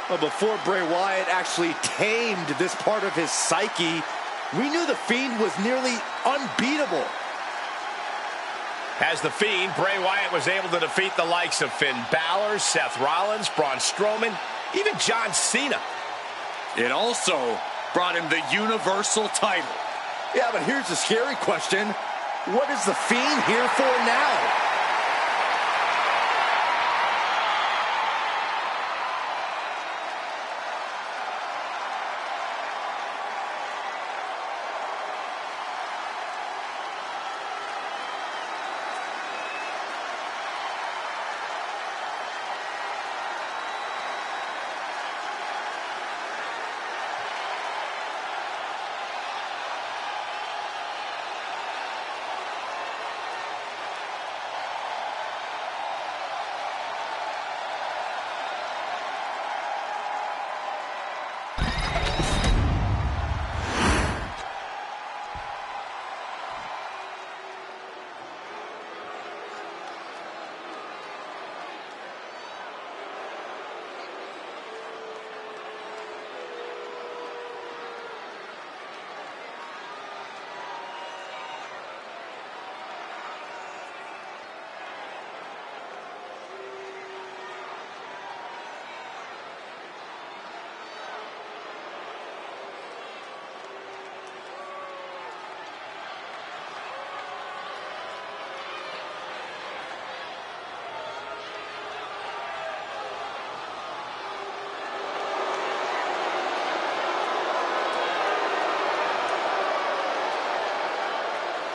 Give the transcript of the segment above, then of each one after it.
Well, before Bray Wyatt actually tamed this part of his psyche, we knew The Fiend was nearly unbeatable. As The Fiend, Bray Wyatt was able to defeat the likes of Finn Balor, Seth Rollins, Braun Strowman, even John Cena. It also brought him the Universal title. Yeah, but here's the scary question. What is The Fiend here for now?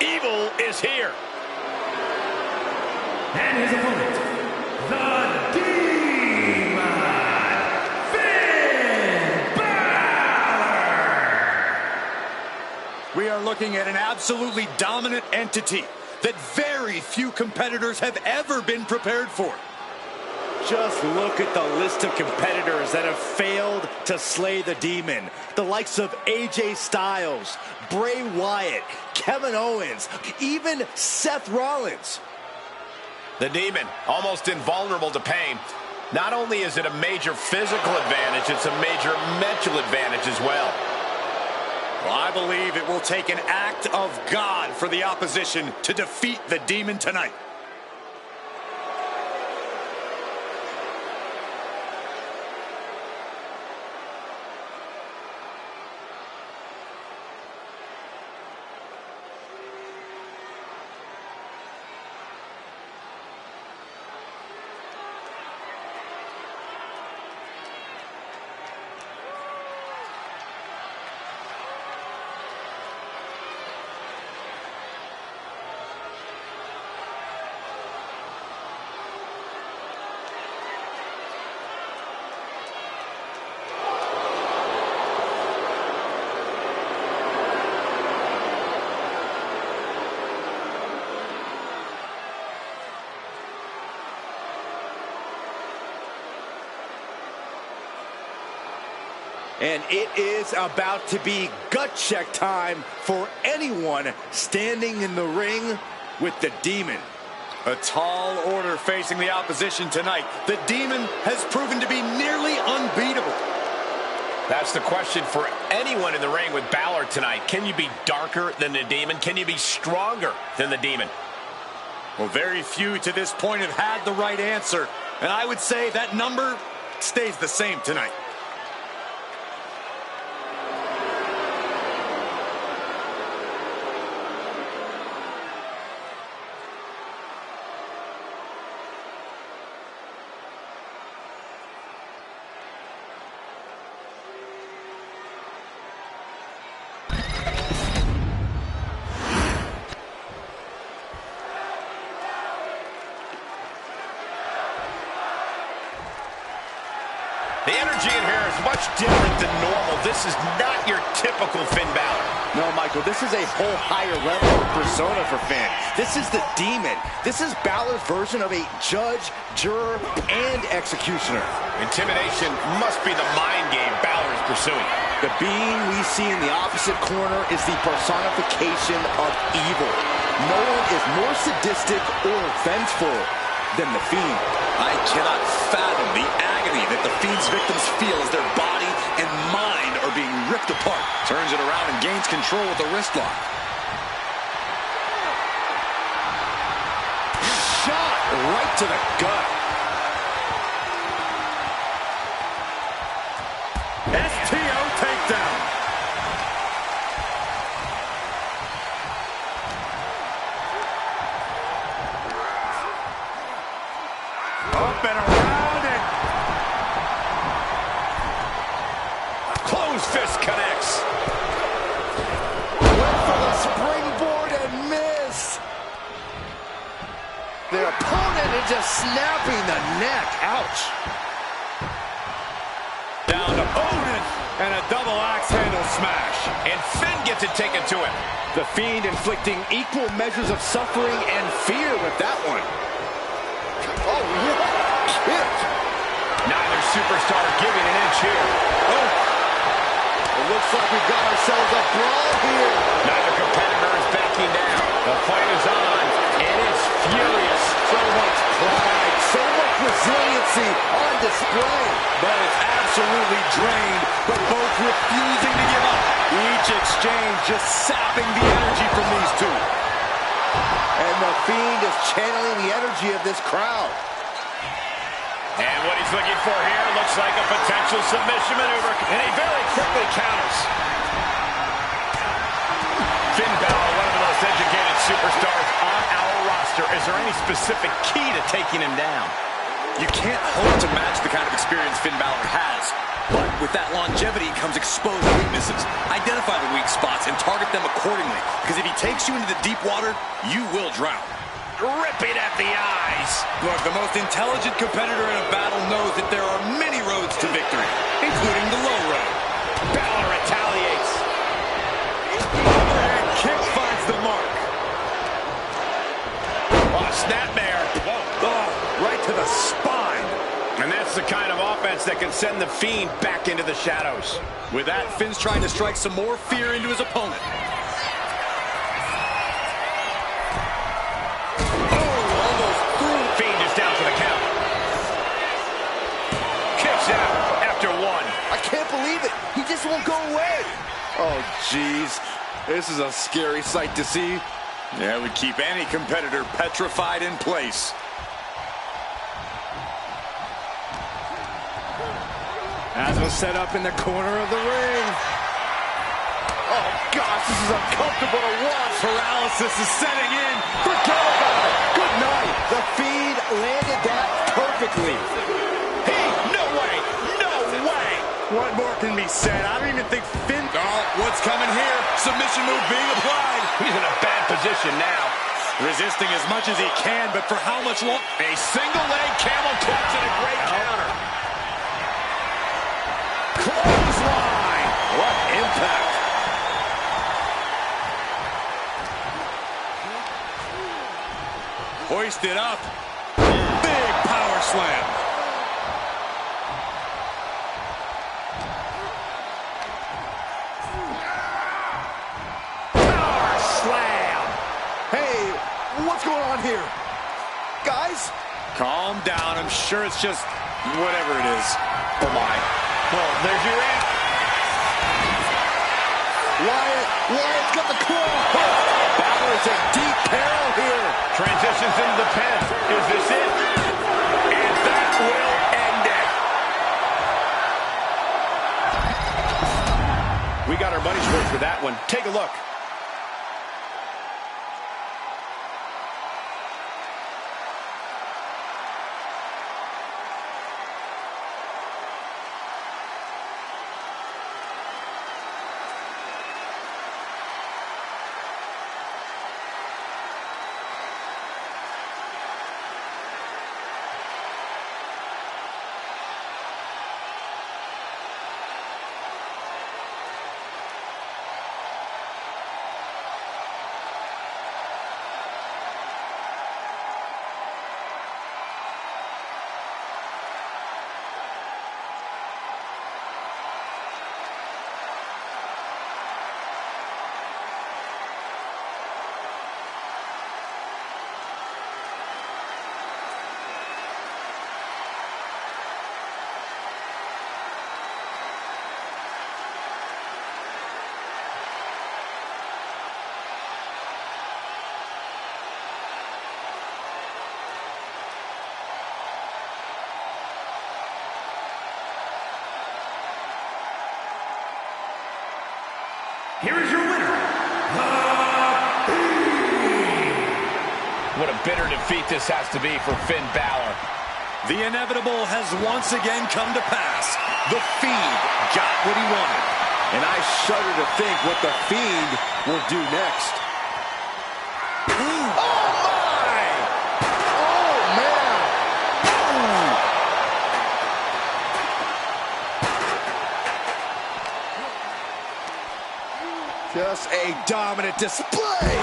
Evil is here. And his opponent, the Demon, Finn Balor. We are looking at an absolutely dominant entity that very few competitors have ever been prepared for. Just look at the list of competitors that have failed to slay the Demon. The likes of AJ Styles, Bray Wyatt, Kevin Owens, even Seth Rollins. The Demon, almost invulnerable to pain. Not only is it a major physical advantage, it's a major mental advantage as well. Well, I believe it will take an act of God for the opposition to defeat the Demon tonight. And it is about to be gut check time for anyone standing in the ring with the Demon. A tall order facing the opposition tonight. The Demon has proven to be nearly unbeatable. That's the question for anyone in the ring with Balor tonight. Can you be darker than the Demon? Can you be stronger than the Demon? Well, very few to this point have had the right answer. And I would say that number stays the same tonight. The energy in here is much different than normal. This is not your typical Finn Balor. No, Michael, this is a whole higher level of persona for Finn. This is the Demon. This is Balor's version of a judge, juror, and executioner. Intimidation must be the mind game Balor is pursuing. The being we see in the opposite corner is the personification of evil. No one is more sadistic or vengeful than The Fiend. I cannot fathom the agony that The Fiend's victims feel as their body and mind are being ripped apart. Turns it around and gains control with the wrist lock. Shot right to the gut. STO takedown. Up and around it. Closed fist connects. Went for the springboard and missed. Their opponent is just snapping the neck. Ouch. Down to Owen and a double axe handle smash. And Finn gets it taken to him. The Fiend inflicting equal measures of suffering and fear with that one. Oh, what a kick. Neither superstar giving an inch here. Oh. It looks like we got ourselves a brawl here. Neither competitor is backing down. The fight is on, and it's furious. So much pride, so much resiliency on display. But it's absolutely drained, but both refusing to give up. Each exchange just sapping the energy from these two. And the Fiend is channeling the energy of this crowd. And what he's looking for here looks like a potential submission maneuver. And he very quickly counters. Finn Balor, one of the most educated superstars on our roster. Is there any specific key to taking him down? You can't hope to match the kind of experience Finn Balor has. But with that longevity comes exposed weaknesses. Identify the weak spots and target them accordingly. Because if he takes you into the deep water, you will drown. Ripping at the eyes. Look, the most intelligent competitor in a battle knows that there are many roads to victory, including the low road. Balor retaliates. Overhand kick finds the mark. Oh, snapmare. Oh, right to the spine. And that's the kind of offense that can send the Fiend back into the shadows. With that, Finn's trying to strike some more fear into his opponent. Fiend is down for the count. Kicks out after one. I can't believe it. He just won't go away. Oh, jeez. This is a scary sight to see. Yeah, it would keep any competitor petrified in place. As was set up in the corner of the ring. Oh, gosh, this is uncomfortable to watch. Paralysis is setting in. Forget about it. Good night. The Fiend landed that perfectly. Hey, no way. No way. What more can be said? I don't even think Finn... Oh, what's coming here? Submission move being applied. He's in a bad position now. Resisting as much as he can, but for how much longer? A single leg camel clutch and a great counter. Clothesline. What impact. Hoisted up. Big power slam. Power slam. Hey, what's going on here? Guys? Calm down. I'm sure it's just whatever it is. Oh, my. Well, there's your end. Wyatt's got the claw. Balor's in deep peril here. Transitions into the pen. Is this it? And that will end it. We got our money's worth for that one. Take a look. bitter defeat this has to be for Finn Balor. The inevitable has once again come to pass. The Fiend got what he wanted. And I shudder to think what the Fiend will do next. Oh, my! Oh, man! Just a dominant display.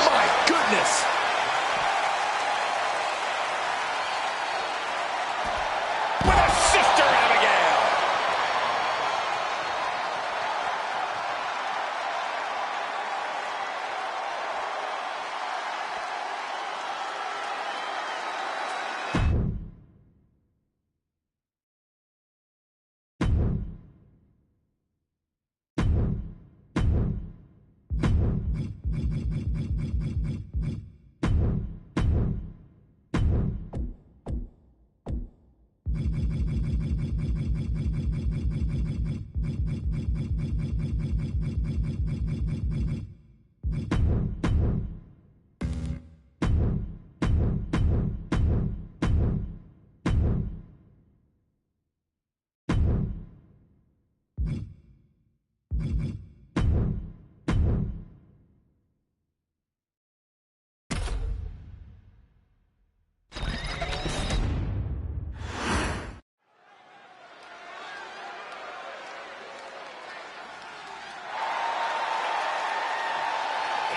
My goodness. With a Sister Abigail.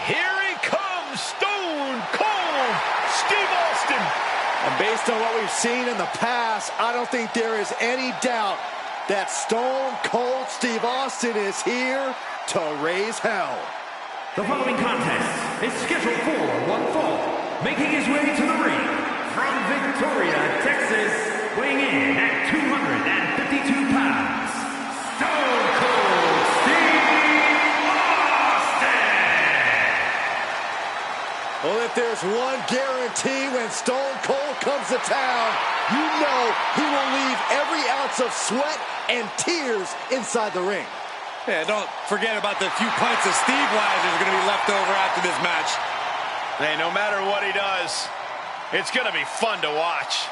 Here he comes, Stone Cold Steve Austin. And based on what we've seen in the past, I don't think there is any doubt that Stone Cold Steve Austin is here to raise hell. The following contest is scheduled for one fall. Making his way to the ring from Victoria, Texas, weighing in at 252 pounds, Stone Cold Steve Austin! Well, if there's one guarantee when Stone Cold comes to town, you know he will leave every ounce of sweat and tears inside the ring. Yeah, don't forget about the few pints of Steve Wise that are going to be left over after this match. Hey, no matter what he does, it's going to be fun to watch.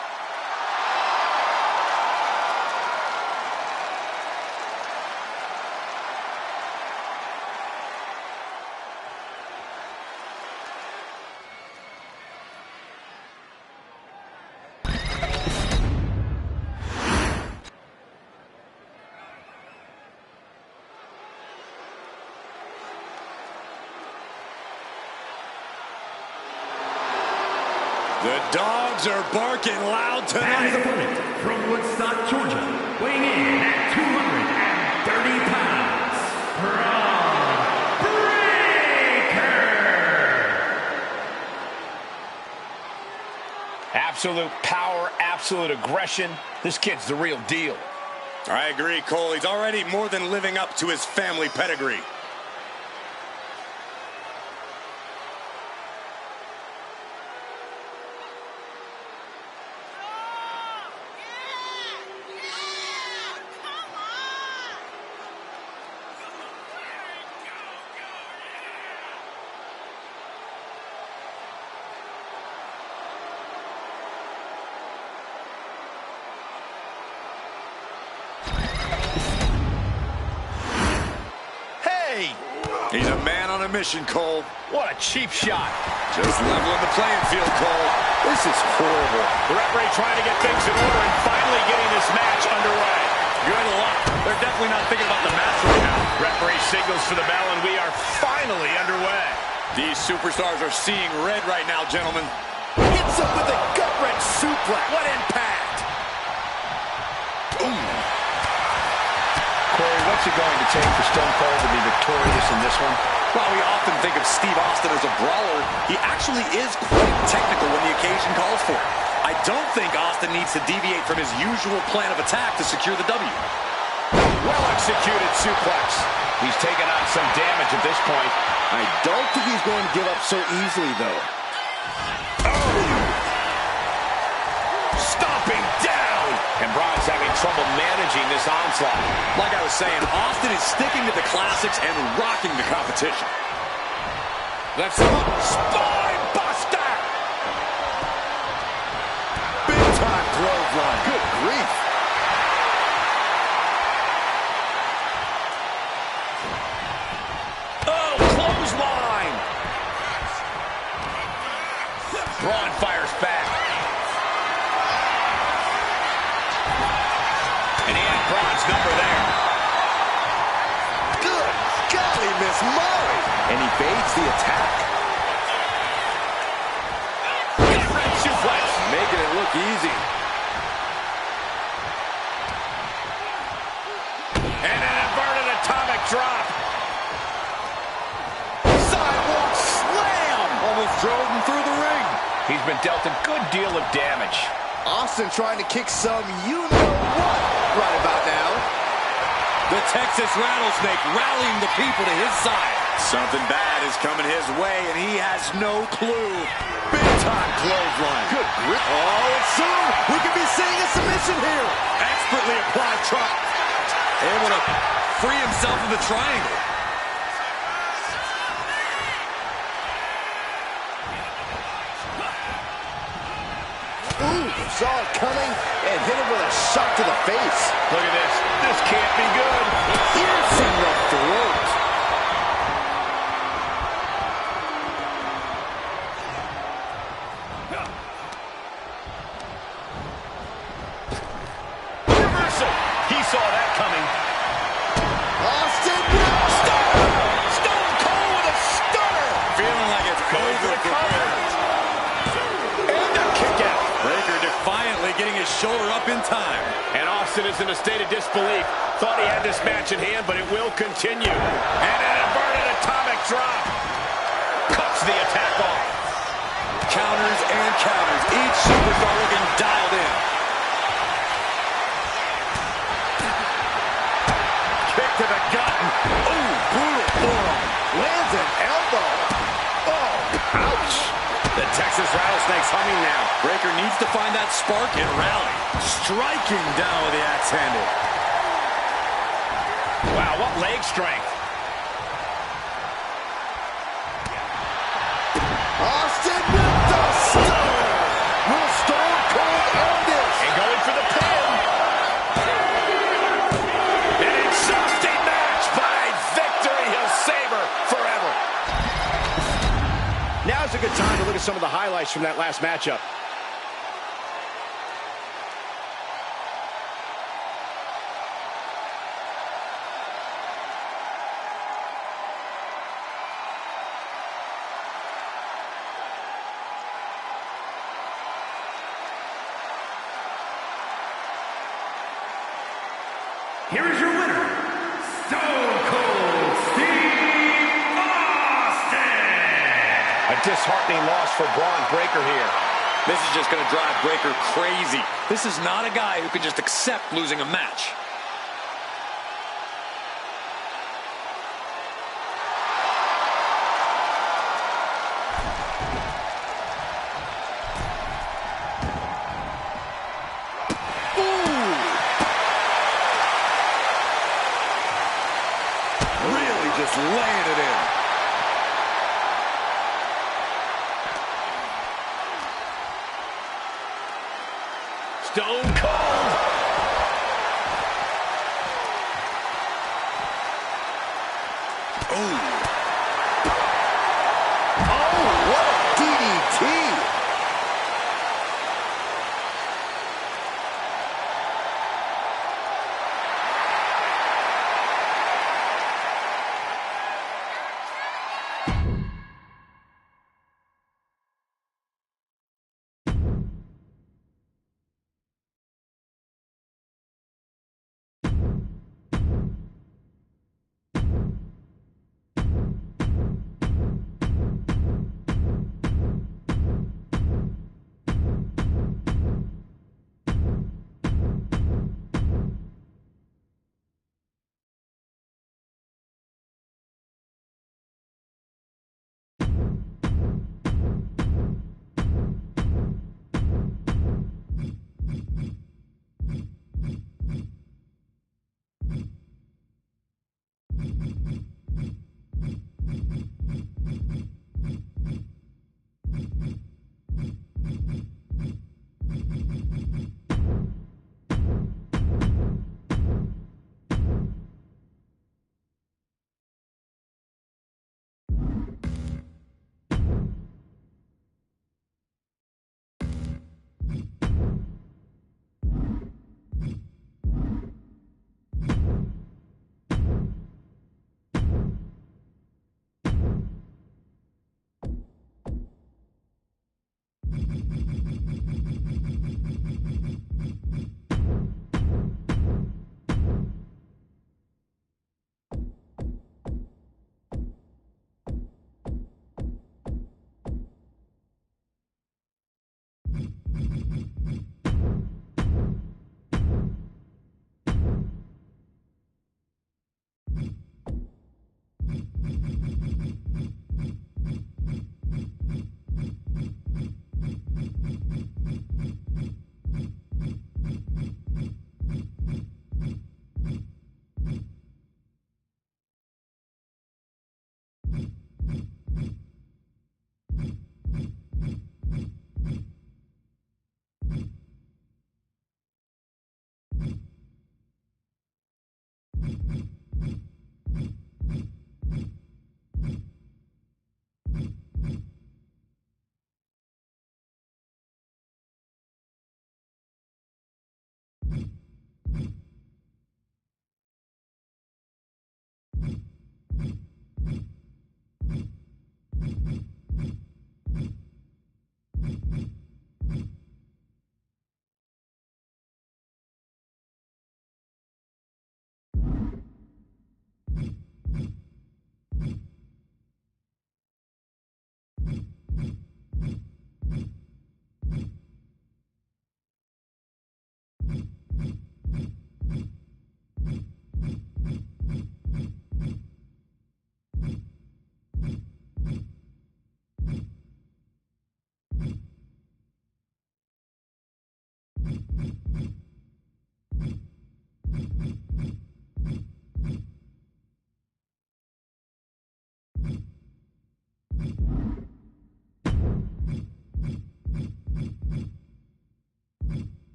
The dogs are barking loud And his tonight. opponent from Woodstock, Georgia, weighing in at 230 pounds, Bron Breakker! Absolute power, absolute aggression. This kid's the real deal. I agree, Cole. He's already more than living up to his family pedigree. He's a man on a mission, Cole. What a cheap shot. Just leveling the playing field, Cole. This is horrible. The referee trying to get things in order and finally getting this match underway. Good luck. They're definitely not thinking about the match right now. Referee signals for the bell, and we are finally underway. These superstars are seeing red right now, gentlemen. Hits him with a gut-wrench suplex. What impact! Corey, what's it going to take for Stone Cold to be victorious in this one? While we often think of Steve Austin as a brawler, he actually is quite technical when the occasion calls for it. I don't think Austin needs to deviate from his usual plan of attack to secure the W. Well-executed suplex. He's taken on some damage at this point. I don't think he's going to give up so easily, though. Stomping down! And Bron's having trouble managing this onslaught. Like I was saying, Austin is sticking to the classics and rocking the competition. Left him up. Spine buster! bronze number there. Good golly, Miss Molly. And he evades the attack. Gut-wrench suplex. Making it look easy. And an inverted atomic drop. Sidewalk slam. Almost drove him through the ring. He's been dealt a good deal of damage. Austin trying to kick some you-know-what right about now. The Texas Rattlesnake rallying the people to his side. Something bad is coming his way, and he has no clue. Big-time clothesline. Good grip. Oh, and soon we could be seeing a submission here. Expertly applied trap. Able to free himself of the triangle. Ooh, saw it coming and hit him with a shot to the face. Look at this. This can't be good. Piercing the throat. Reversal. He saw that coming. Austin with a stunner. Stone Cold with a stunner. Feeling like it's Going for over the for cover. And a kick out. Breaker defiantly getting his shoulder up in time. And Austin is in a state of disbelief. Thought he had this match in hand, but it will continue. And an inverted atomic drop. Cuts the attack off. Counters and counters. Each superstar looking dialed in. Kick to the gut. Ooh, brutal forearm. Lands an elbow. Oh, ouch. The Texas Rattlesnake's humming now. Breaker needs to find that spark and rally. Striking down with the axe handle. Wow, what leg strength. Austin with the stunner. Will Stone Cold end this? And going for the pin. An exhausting match, but a victory he'll savor forever. Now's a good time to look at some of the highlights from that last matchup. Here is your winner, Stone Cold Steve Austin. A disheartening loss for Braun Breaker here. This is just going to drive Breaker crazy. This is not a guy who can just accept losing a match. Really just laying it in. Stone Cold. Oh, what a DDT.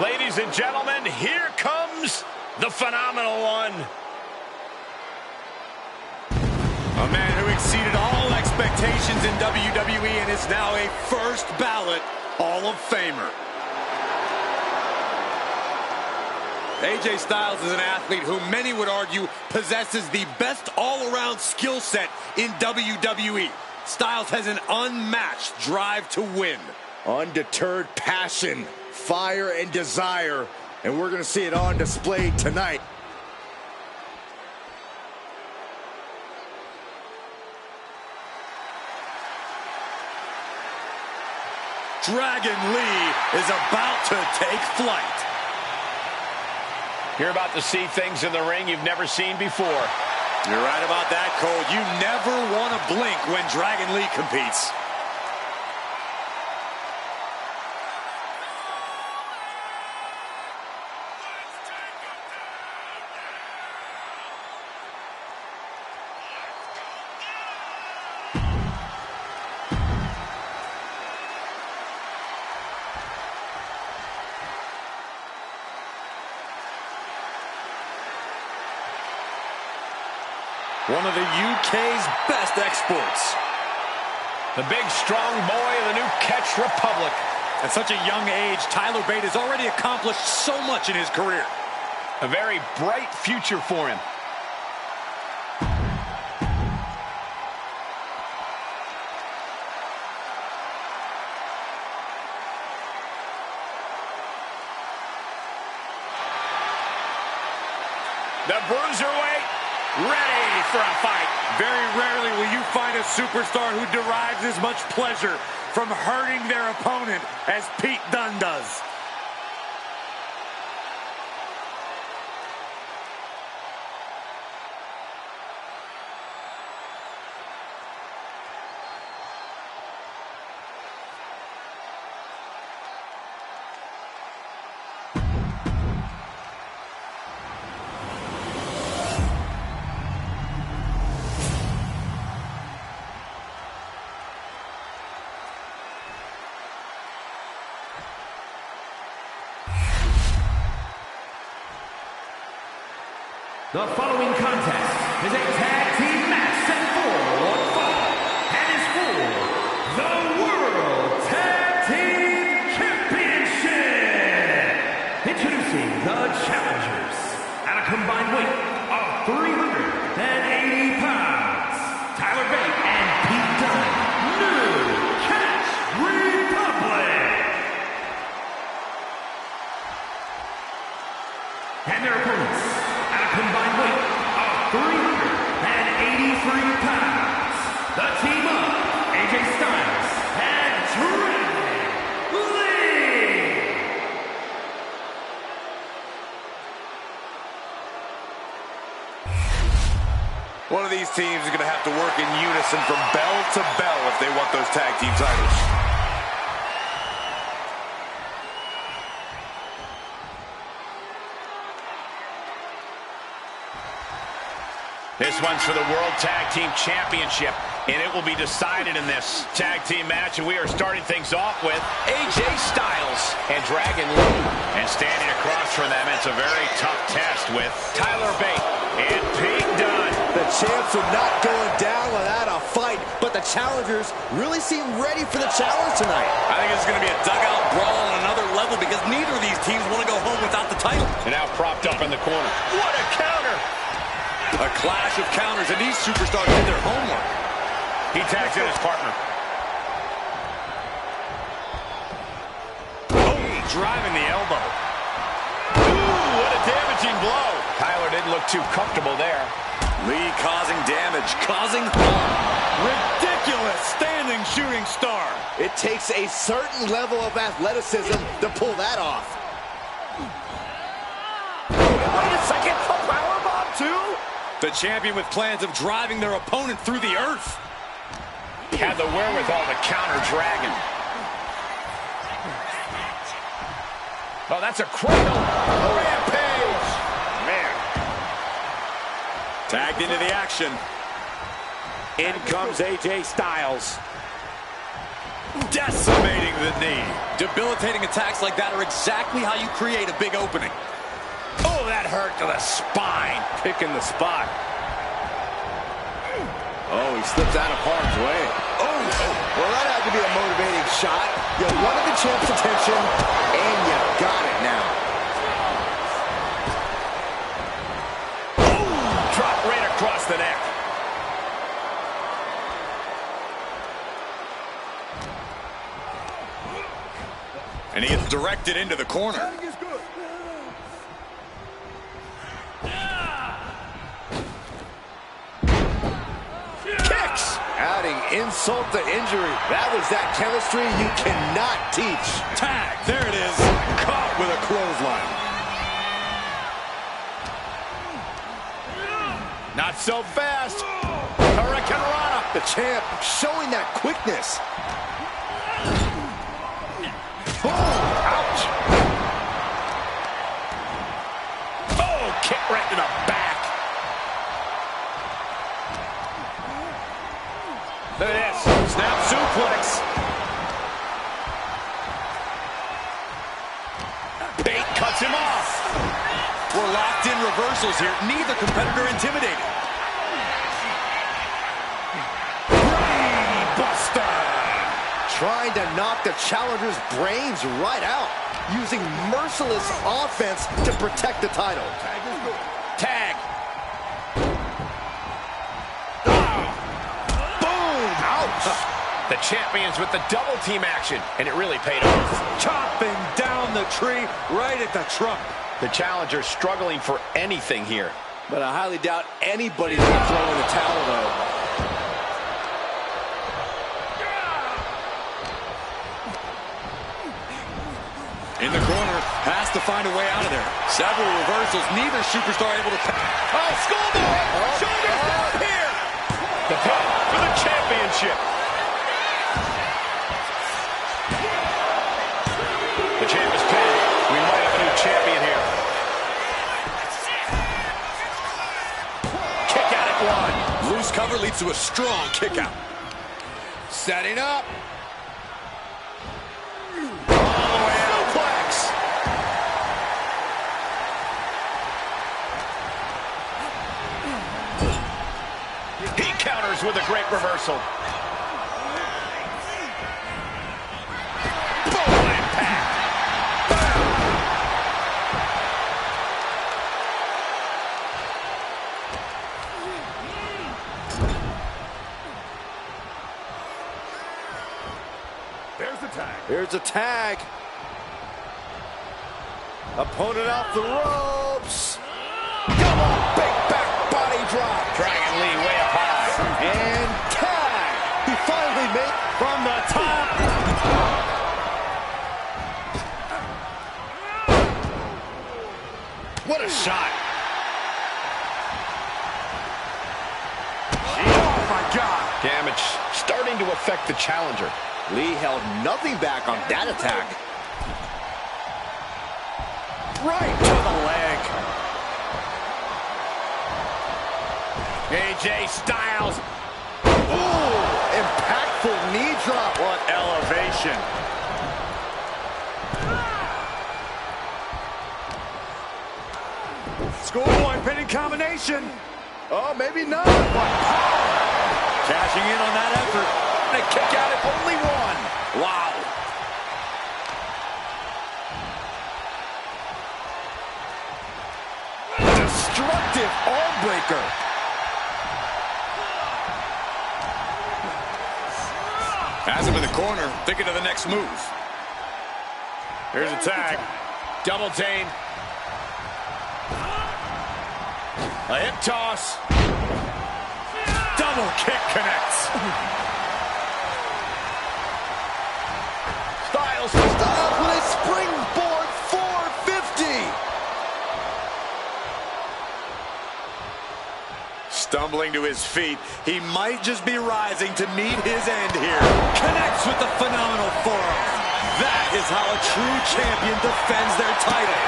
Ladies and gentlemen, here comes the phenomenal one. A man who exceeded all expectations in WWE and is now a first ballot Hall of Famer. AJ Styles is an athlete who many would argue possesses the best all-around skill set in WWE. Styles has an unmatched drive to win. Undeterred passion, fire, and desire, and we're going to see it on display tonight. Dragon Lee is about to take flight. You're about to see things in the ring you've never seen before. You're right about that, Cole. You never want to blink when Dragon Lee competes. One of the UK's best exports. The big, strong boy of the new Catch Republic. At such a young age, Tyler Bate has already accomplished so much in his career. A very bright future for him. The Bruiserweight, ready for a fight. Very rarely will you find a superstar who derives as much pleasure from hurting their opponent as Pete Dunne does. The following contest is a tag team match set for one fall and is for the World Tag Team Championship. Introducing the challengers at a combined weight of 380 pounds. Tyler Bate and Pete Dunne, New Catch Republic. And their opponents, combined weight of 383 pounds. The team of AJ Styles and Dragon Lee. One of these teams is going to have to work in unison from bell to bell if they want those tag team titles. This one's for the World Tag Team Championship, and it will be decided in this tag team match. And we are starting things off with AJ Styles and Dragon Lee. And standing across from them, it's a very tough test with Tyler Bate and Pete Dunne. The champs are not going down without a fight, but the challengers really seem ready for the challenge tonight. I think it's going to be a dugout brawl on another level because neither of these teams want to go home without the title. And now propped up in the corner. What a counter! A clash of counters, and these superstars did their homework. He tags in his partner. Oh, driving the elbow. Ooh, what a damaging blow. Tyler didn't look too comfortable there. Lee causing damage, causing harm. Ridiculous standing shooting star. It takes a certain level of athleticism to pull that off. Wait a second, a powerbomb too? The champion with plans of driving their opponent through the earth. Had the wherewithal to counter Dragon. Oh, that's a cradle. Rampage. Man. Tagged into the action. In comes AJ Styles. Decimating the knee. Debilitating attacks like that are exactly how you create a big opening. Oh, that hurt to the spine. Picking the spot. Oh, he slips out of harm's way. Oh, well, that had to be a motivating shot. You wanted the champ's attention, and you got it now. Oh, drop right across the neck. And he gets directed into the corner. Adding insult to injury. That was that chemistry you cannot teach. Tag, there it is. Caught with a clothesline. Not so fast. Hurricane Rana. The champ showing that quickness. Oh, ouch. Oh, kick right to the back. Look at this. Snap suplex. Bate cuts him off. We're locked in reversals here. Neither competitor intimidated. trying to knock the challenger's brains right out, using merciless offense to protect the title. Tag. Boom! Ouch! The champions with the double team action, and it really paid off. Chopping down the tree right at the trunk. The challenger struggling for anything here. But I highly doubt anybody's going to throw in the towel, though. In the corner, has to find a way out of there. Several reversals, neither superstar able to... Oh, schoolboy! Shoulders down here! The pin for the championship. The champ is pinned. We might have a new champion here. Kick out at one. Loose cover leads to a strong kick out. Setting up. He counters with a great reversal. Boom, impact. There's the tag. Here's a tag. Opponent off the ropes. Come on, big back body drop. Dragon Lee way up high. And tag. He finally made from the top. What a shot. Oh, my God. Damage starting to affect the challenger. Lee held nothing back on that attack. Right to the leg. AJ Styles. Ooh, impactful knee drop. What elevation. Schoolboy pinning combination. Oh, maybe not. But cashing in on that effort. And a kick out at only one. Wow. Destructive arm breaker. Has him in the corner, thinking of the next move. Here's a tag. Double team. A hip toss. Double kick connects. Styles. Styles with a springboard 450. Stumbling to his feet, he might just be rising to meet his end here. Connects with the phenomenal forearm. That is how a true champion defends their title.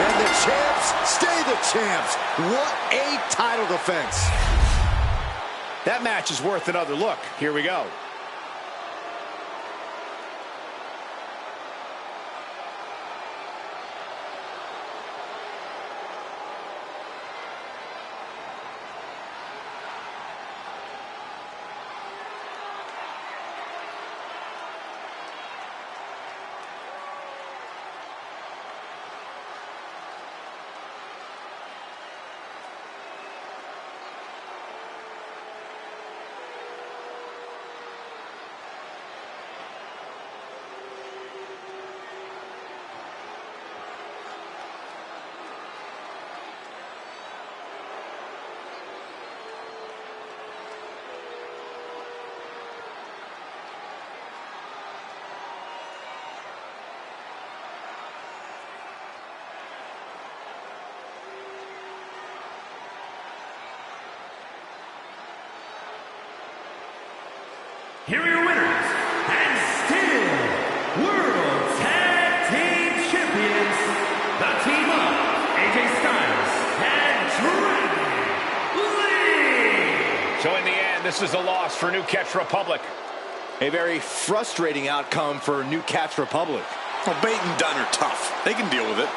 And the champs stay the champs. What a title defense. That match is worth another look. Here we go. Here are your winners, and still World Tag Team Champions, the team of AJ Styles and Dragon Lee. So in the end, this is a loss for New Catch Republic. A very frustrating outcome for New Catch Republic. Well, Bate and Dunn are tough. They can deal with it.